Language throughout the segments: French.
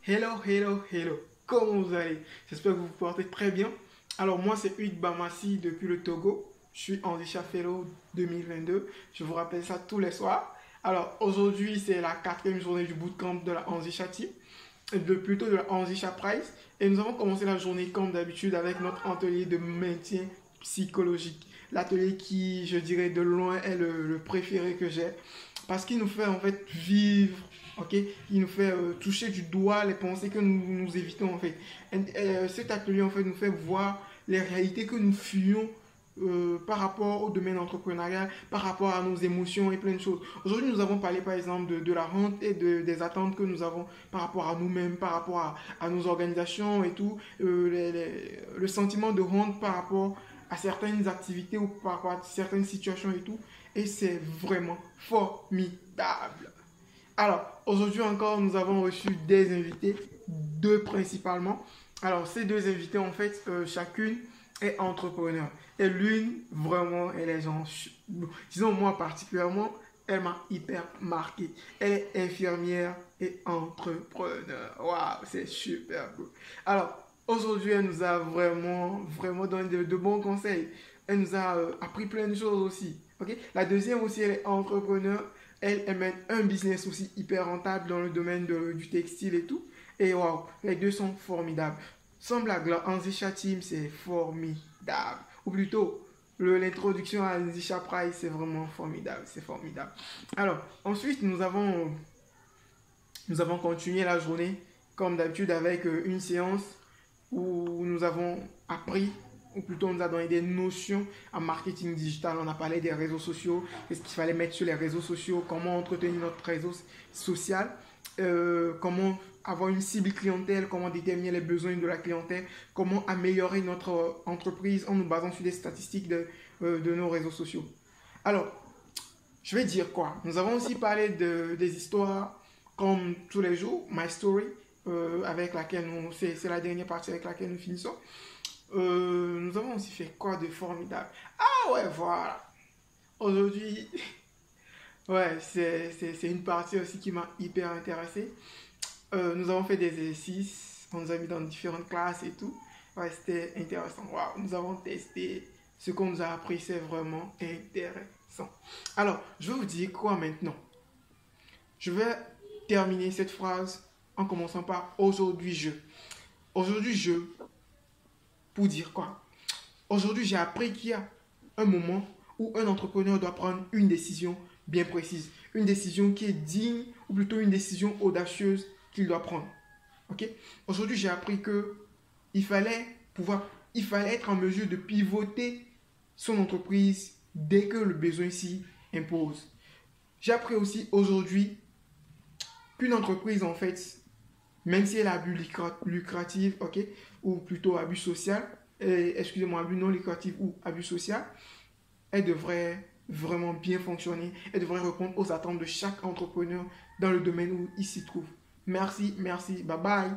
Hello, hello, hello. Comment vous allez? J'espère que vous vous portez très bien. Alors moi c'est Hugues Bamassi depuis le Togo. Je suis Anzisha Fellow 2022. Je vous rappelle ça tous les soirs. Alors aujourd'hui c'est la quatrième journée du bootcamp de la Anzisha Team, plutôt de la Anzisha Prize. Et nous avons commencé la journée comme d'habitude avec notre atelier de maintien psychologique. L'atelier qui, je dirais, de loin est le préféré que j'ai. Parce qu'il nous fait en fait vivre, ok? Il nous fait toucher du doigt les pensées que nous évitons en fait. Cet atelier en fait nous fait voir les réalités que nous fuyons par rapport au domaine entrepreneurial, par rapport à nos émotions et plein de choses. Aujourd'hui, nous avons parlé par exemple de la honte et des attentes que nous avons par rapport à nous-mêmes, par rapport à nos organisations et tout, le sentiment de honte par rapport à certaines activités ou par rapport à certaines situations et tout. Et c'est vraiment formidable. Alors, aujourd'hui encore, nous avons reçu des invités, deux principalement. Alors, ces deux invités, en fait, chacune est entrepreneur. Et l'une, vraiment, elle est genre, disons moi particulièrement, elle m'a hyper marqué. Elle est infirmière et entrepreneur. Waouh, c'est super cool. Alors, aujourd'hui, elle nous a vraiment donné de bons conseils. Elle nous a appris plein de choses aussi. Ok. La deuxième aussi, elle est entrepreneur. Elle mène un business aussi hyper rentable dans le domaine du textile et tout. Et waouh, les deux sont formidables. Sans blague, la Anzisha Team, c'est formidable. Ou plutôt, l'introduction à Anzisha Prize, c'est vraiment formidable. C'est formidable. Alors, ensuite, nous avons continué la journée, comme d'habitude, avec une séance où nous avons appris, ou plutôt on nous a donné des notions en marketing digital. On a parlé des réseaux sociaux, qu'est-ce qu'il fallait mettre sur les réseaux sociaux, comment entretenir notre réseau social, comment avoir une cible clientèle, comment déterminer les besoins de la clientèle, comment améliorer notre entreprise en nous basant sur des statistiques de nos réseaux sociaux. Alors, je vais dire quoi? Nous avons aussi parlé des histoires comme tous les jours, My Story, avec laquelle c'est la dernière partie avec laquelle nous finissons. Nous avons aussi fait quoi de formidable? Ah ouais, voilà. Aujourd'hui, ouais, c'est une partie aussi qui m'a hyper intéressé. Nous avons fait des exercices, on nous a mis dans différentes classes et tout. Ouais, c'était intéressant. Waouh, nous avons testé ce qu'on nous a appris, c'est vraiment intéressant. Alors, je vais vous dire quoi maintenant? Je vais terminer cette phrase en commençant par aujourd'hui je. Aujourd'hui je, pour dire quoi? Aujourd'hui j'ai appris qu'il y a un moment où un entrepreneur doit prendre une décision bien précise. Une décision qui est digne ou plutôt une décision audacieuse qu'il doit prendre. Ok. Aujourd'hui j'ai appris que il fallait il fallait être en mesure de pivoter son entreprise dès que le besoin s'y impose. J'ai appris aussi aujourd'hui qu'une entreprise, en fait, même si elle a abus lucratif, ok, ou plutôt abus social, excusez-moi, abus non lucratif ou abus social, elle devrait vraiment bien fonctionner. Elle devrait répondre aux attentes de chaque entrepreneur dans le domaine où il s'y trouve. Merci, merci, bye bye.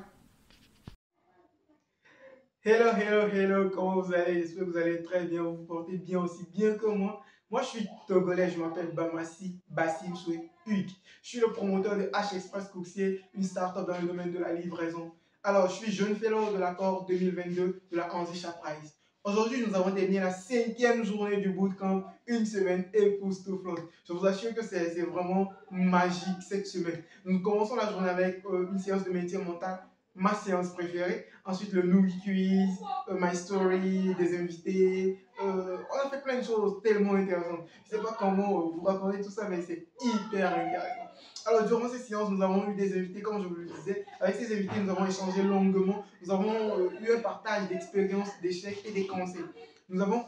Hello, hello, hello, comment vous allez? J'espère que vous allez très bien, vous vous portez bien aussi bien que moi. Moi, je suis togolais, je m'appelle Bamassi Bassim Soué Hugues. Je suis le promoteur de H-Express Coursier, une start-up dans le domaine de la livraison. Alors, je suis jeune fellow de l'accord 2022 de la Anzisha Prize. Aujourd'hui, nous avons terminé la cinquième journée du bootcamp, une semaine époustouflante. Je vous assure que c'est vraiment magique cette semaine. Nous commençons la journée avec une séance de maintien mental, ma séance préférée. Ensuite, le Louis Quiz, My Story, des invités. On a fait plein de choses tellement intéressantes. Je ne sais pas comment vous raconter tout ça, mais c'est hyper intéressant. Alors, durant ces séances, nous avons eu des invités, comme je vous le disais. Avec ces invités, nous avons échangé longuement. Nous avons eu un partage d'expériences, d'échecs et des conseils. Nous avons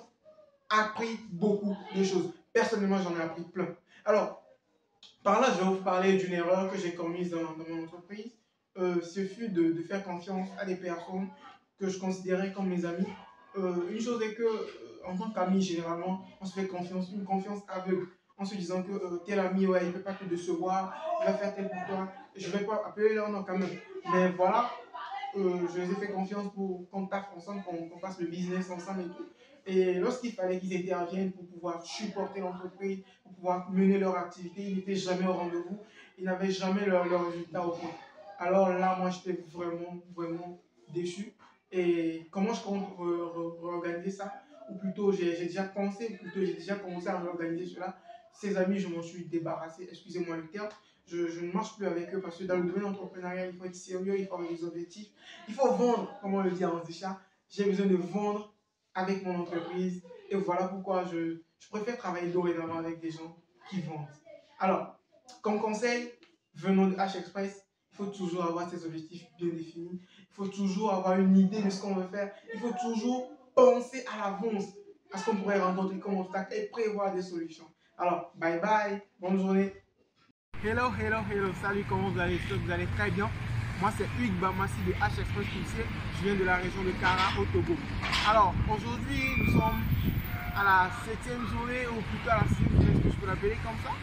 appris beaucoup de choses. Personnellement, j'en ai appris plein. Alors, par là, je vais vous parler d'une erreur que j'ai commise dans mon entreprise. Ce fut de faire confiance à des personnes que je considérais comme mes amis. Une chose est que, en tant qu'ami, généralement, on se fait confiance, une confiance aveugle, en se disant que tel ami, ouais, il ne peut pas te décevoir, il va faire tel pour toi. Je ne vais pas appeler leur nom quand même. Mais voilà, je les ai fait confiance pour qu'on taffe ensemble, qu'on fasse le business ensemble et tout. Et lorsqu'il fallait qu'ils interviennent pour pouvoir supporter l'entreprise, pour pouvoir mener leur activité, ils n'étaient jamais au rendez-vous, ils n'avaient jamais leur résultat au point. Alors là, moi, j'étais vraiment déçu. Et comment je compte réorganiser ça? Ou plutôt, j'ai déjà pensé, ou plutôt, j'ai déjà commencé à réorganiser cela. Ces amis, je m'en suis débarrassé, excusez-moi le terme. Je ne marche plus avec eux parce que dans le domaine entrepreneurial, il faut être sérieux, il faut avoir des objectifs. Il faut vendre, comme on le dit en Zécha. J'ai besoin de vendre avec mon entreprise. Et voilà pourquoi je préfère travailler dorénavant avec des gens qui vendent. Alors, comme conseil, venons de H-Express, il faut toujours avoir ses objectifs bien définis. Il faut toujours avoir une idée de ce qu'on veut faire. Il faut toujours penser à l'avance à ce qu'on pourrait rencontrer comme obstacle et prévoir des solutions. Alors, bye bye, bonne journée. Hello, salut, comment vous allez? J'espère que vous allez très bien. Moi, c'est Hugues Bamassi de H-Express Pulsier. Je viens de la région de Kara, au Togo. Alors, aujourd'hui, nous sommes à la 7e journée, ou plutôt à la 6e journée, est-ce que je peux l'appeler comme ça?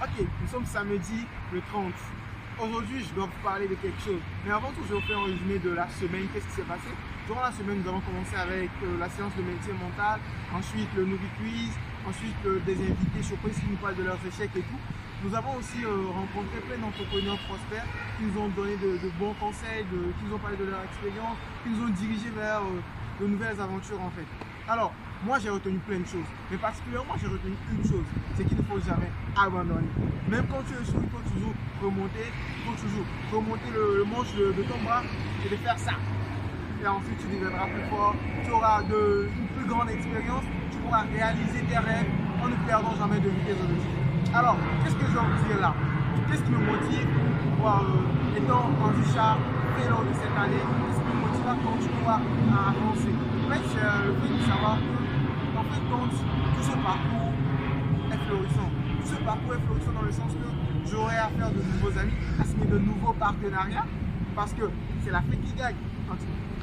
Ok, nous sommes samedi le 30. Aujourd'hui, je dois vous parler de quelque chose. Mais avant tout, je vais vous faire un résumé de la semaine. Qu'est-ce qui s'est passé? Durant la semaine, nous avons commencé avec la séance de maintien mental, ensuite le Novi Quiz, ensuite des invités surprises qui nous parlent de leurs échecs et tout. Nous avons aussi rencontré plein d'entrepreneurs prospères qui nous ont donné de bons conseils, qui nous ont parlé de leur expérience, qui nous ont dirigés vers de nouvelles aventures en fait. Alors, moi j'ai retenu plein de choses, mais particulièrement j'ai retenu une chose, c'est qu'il ne faut jamais abandonner. Même quand tu échoues, il faut toujours remonter, le manche de ton bras et de faire ça. Et ensuite tu deviendras plus fort, tu auras une plus grande expérience, tu pourras réaliser tes rêves en ne perdant jamais de vue tes objectifs. Alors, qu'est-ce que je dois vous dire là? Qu'est-ce qui me motive pour, étant en Zécha, vélo de cette année, qu'est-ce qui me motive à continuer à avancer? En fait, c'est le fait de savoir que, en fait, tout ce parcours est florissant. Tout ce parcours est florissant dans le sens que j'aurai à faire de nouveaux amis, à signer de nouveaux partenariats, parce que c'est la fête qui gagne.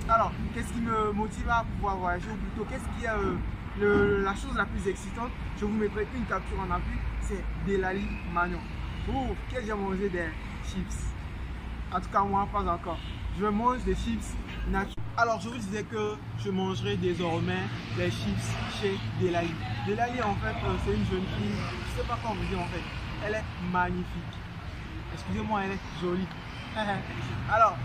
Alors, qu'est-ce qui me motive à pouvoir voyager, ou plutôt, qu'est-ce qui est la chose la plus excitante? Je vous mettrai une capture en appui, c'est Delali Magnon. Ouh, qu'est-ce que j'ai mangé des chips? En tout cas, moi, pas encore. Je mange des chips naturels. Alors, je vous disais que je mangerai désormais des chips chez Delali. Delali, en fait, c'est une jeune fille, je ne sais pas comment vous dire en fait. Elle est magnifique. Excusez-moi, elle est jolie. Alors,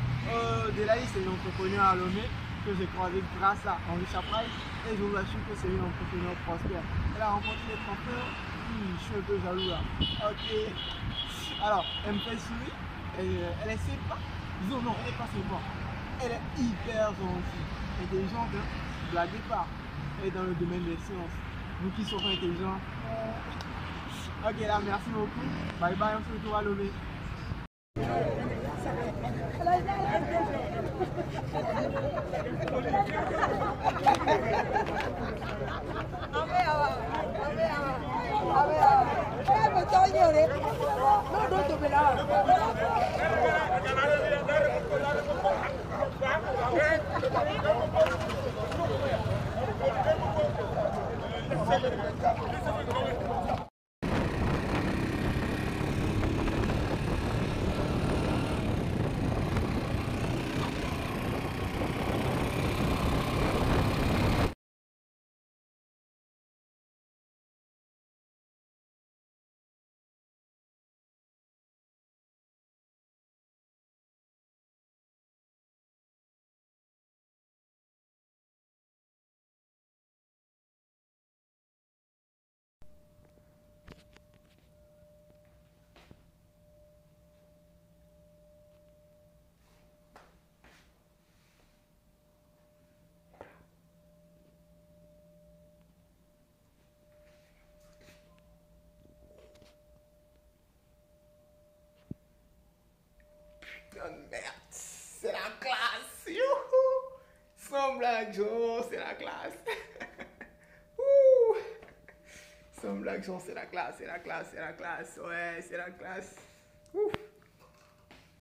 Delali, c'est une entrepreneur à Lomé que j'ai croisée grâce à Henri Chapraille. Et je vous assure que c'est une entrepreneur prospère. Elle a rencontré les trempeurs. Je suis un peu jaloux là. Ok. Alors, elle me fait sourire. Elle est sympa. Disons, non, elle n'est pas sympa. Elle est hyper gentille. Intelligente, hein? Blaguez pas. Elle est dans le domaine des sciences. Vous qui sont intelligents. Ok, là, merci beaucoup. Bye bye, on se retrouve à Lomé. Merde, c'est la classe. Youhou. Sans blague, genre, c'est la classe. Sans blague, genre, c'est la classe. Ouais, c'est la classe.